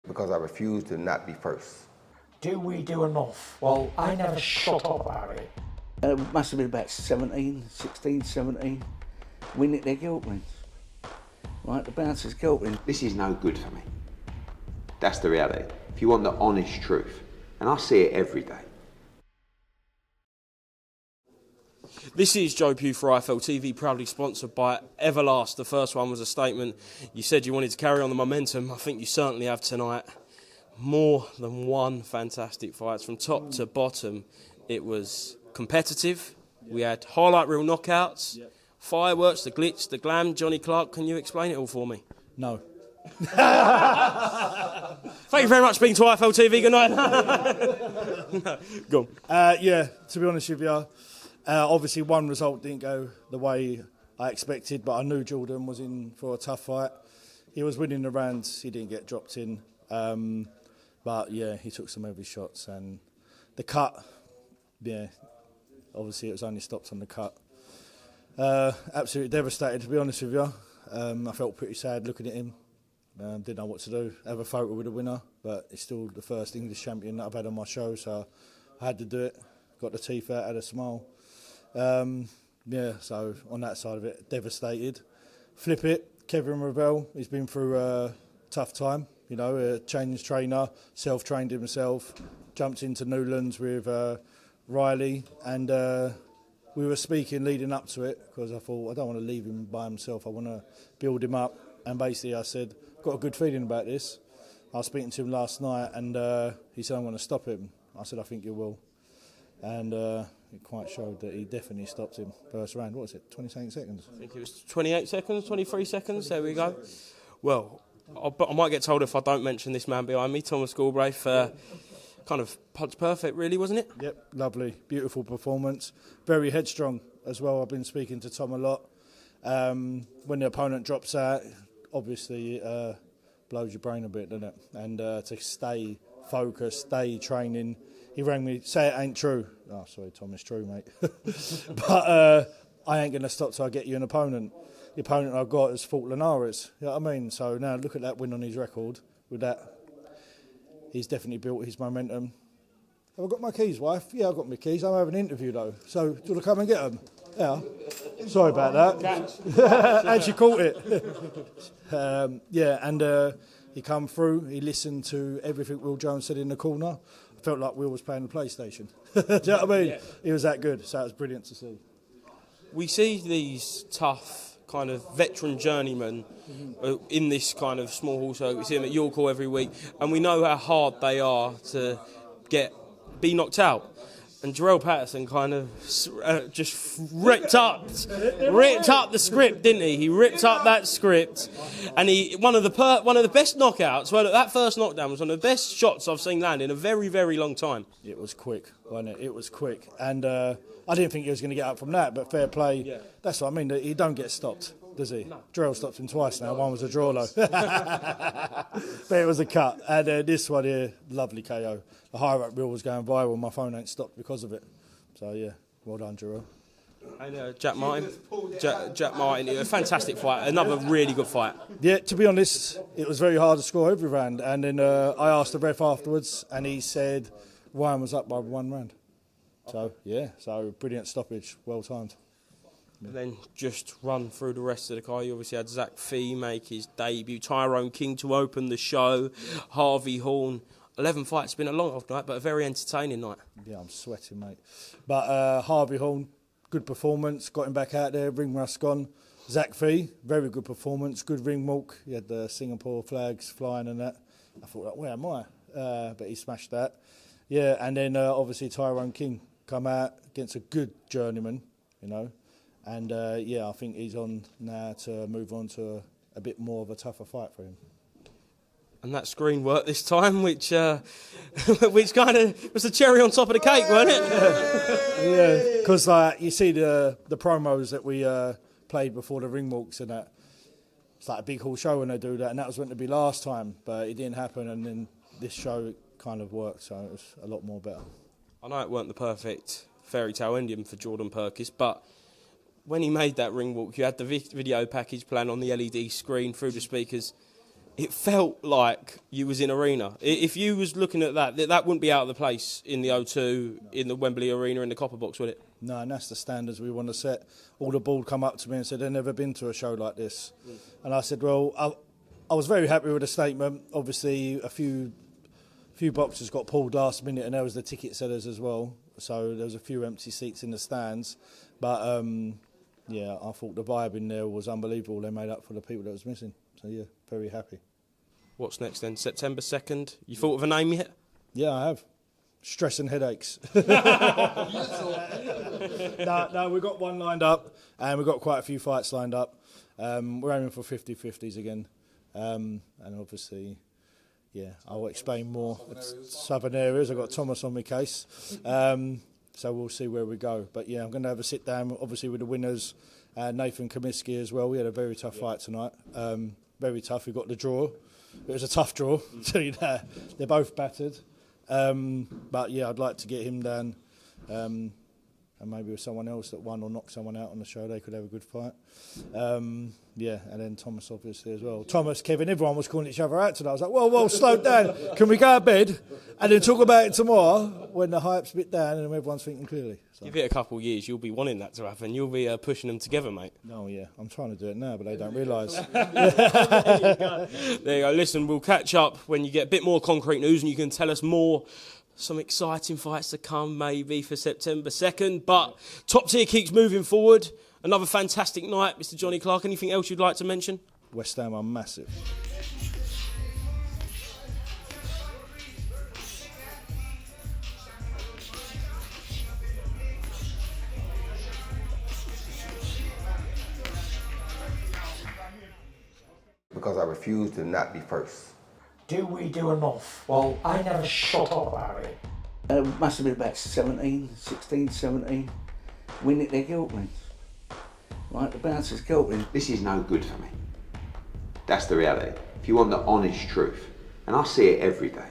because I refuse to not be first. Do we do enough? Well, I never shut up about it. It must have been about 16, 17. We nicked their gilt rings. Right, the bouncer's gilt ring. This is no good for me. That's the reality. If you want the honest truth, and I see it every day. This is Joe Pugh for IFL TV, proudly sponsored by Everlast. The first one was a statement. You said you wanted to carry on the momentum. I think you certainly have tonight. More than one fantastic fight. From top to bottom, it was competitive. We had highlight reel knockouts, fireworks, the glitch, the glam. Johnny Clark, can you explain it all for me? No. Thank you very much for being to IFL TV. Good night. Go on. Yeah, to be honest with you, obviously one result didn't go the way I expected, but I knew Jordan was in for a tough fight. He was winning the rounds, he didn't get dropped in. But yeah, he took some heavy shots, and the cut, yeah, obviously it was only stopped on the cut. Absolutely devastated, to be honest with you. I felt pretty sad looking at him. Didn't know what to do. Have a photo with the winner, but it's still the first English champion that I've had on my show, so I had to do it. Got the teeth out, had a smile. Yeah, so on that side of it, devastated. Flip it, Kevin Ravel, he's been through a tough time. You know, a changed trainer, self-trained himself, jumped into Newlands with Riley, and we were speaking leading up to it because I thought I don't want to leave him by himself. I want to build him up. And basically I said, got a good feeling about this. I was speaking to him last night, and he said, I'm going to stop him. I said, I think you will. And it quite showed that he definitely stopped him first round. What was it, 28 seconds? I think it was 28 seconds, 23 seconds. There we go. Well, I might get told if I don't mention this man behind me, Thomas Galbraith. Kind of punch perfect, really, wasn't it? Yep, lovely, beautiful performance. Very headstrong as well. I've been speaking to Tom a lot. When the opponent drops out, obviously it blows your brain a bit, doesn't it? And to stay focused, stay training. He rang me, say it ain't true. Oh, sorry, Tom, it's true, mate. But I ain't going to stop till I get you an opponent. The opponent I've got is fought Linares. You know what I mean? So now look at that win on his record. With that, he's definitely built his momentum. Have I got my keys, wife? Yeah, I've got my keys. I'm having an interview, though. So do you want to come and get them? Yeah. Sorry about that. And she caught it. Yeah, and he come through. He listened to everything Will Jones said in the corner. I felt like Will was playing the PlayStation. Do you know what I mean? Yeah. He was that good, so it was brilliant to see. We see these tough kind of veteran journeymen in this kind of small hall show. We see them at York Hall every week, and we know how hard they are to be knocked out. And Jarrell Patterson kind of just ripped up the script, didn't he? He ripped up that script, and one of the best knockouts. Well, that first knockdown was one of the best shots I've seen land in a very, very long time. It was quick, wasn't it? It was quick, and I didn't think he was going to get up from that. But fair play. Yeah. That's what I mean. He don't get stopped, does he? No. Jarrell stopped him twice now. One was a draw though, but it was a cut. And this one here, lovely KO. The high-up reel was going viral. My phone ain't stopped because of it. So, yeah, well done, Jarrell. And Jack Martin. Jack Martin, a fantastic fight. Another really good fight. Yeah, to be honest, it was very hard to score every round. And then I asked the ref afterwards, and he said Ryan was up by 1 round. So, yeah, so brilliant stoppage, well timed. And then just run through the rest of the card. You obviously had Zach Fee make his debut, Tyrone King to open the show, Harvey Horn. 11 fights, been a long old night, but a very entertaining night. Yeah, I'm sweating, mate. But Harvey Horn, good performance, got him back out there, ring rust gone. Zach Fee, very good performance, good ring walk. He had the Singapore flags flying and that. I thought, where am I? But he smashed that. Yeah, and then obviously Tyrone King come out against a good journeyman, you know. And yeah, I think he's on now to move on to a bit more of a tougher fight for him. And that screen worked this time, which which kind of was the cherry on top of the cake, wasn't it? Yeah, because you see the promos that we played before the ring walks and that. It's like a big hall show when they do that, and that was meant to be last time, but it didn't happen. And then this show kind of worked, so it was a lot more better. I know it weren't the perfect fairy tale ending for Jordan Purkiss, but when he made that ring walk, you had the video package playing on the LED screen through the speakers. it felt like you was in arena. If you was looking at that, that wouldn't be out of the place in the O2, in the Wembley Arena, in the Copper Box, would it? No, and that's the standards we want to set. All the board come up to me and said they've never been to a show like this. And I said, well, I was very happy with the statement. Obviously, a few boxes got pulled last minute, and there was the ticket sellers as well. So there was a few empty seats in the stands. But, yeah, I thought the vibe in there was unbelievable. They made up for the people that was missing. So, yeah, very happy. What's next then? September 2nd? You thought of a name yet? Yeah, I have. Stress and headaches. No, we've got one lined up, and we've got quite a few fights lined up. We're aiming for 50-50s again. And obviously, yeah, I'll explain more at southern areas. I've got Thomas on my case. So we'll see where we go. But yeah, I'm going to have a sit down, obviously, with the winners, Nathan Comiskey as well. We had a very tough fight tonight. Very tough. We got the draw. It was a tough draw. So they're both battered. But yeah, I'd like to get him down. And maybe with someone else that won or knocked someone out on the show, they could have a good fight. Yeah, and then Thomas obviously as well. Thomas, Kevin, everyone was calling each other out today. I was like, whoa, slow down. Can we go to bed and then talk about it tomorrow when the hype's a bit down and everyone's thinking clearly? So. Give it a couple of years, you'll be wanting that to happen. You'll be pushing them together, mate. Oh, yeah, I'm trying to do it now, but they don't realise. There you go. Listen, we'll catch up when you get a bit more concrete news and you can tell us more. Some exciting fights to come maybe for September 2nd. But Top Tier keeps moving forward. Another fantastic night, Mr. Johnny Clark. Anything else you'd like to mention? West Ham are massive. Because I refuse to not be first. Do we do enough? Well, I never shut up about it. It must have been about 17. We nicked their guilt rings. Right, the bouncer's guilt ring. This is no good for me. That's the reality. If you want the honest truth, and I see it every day,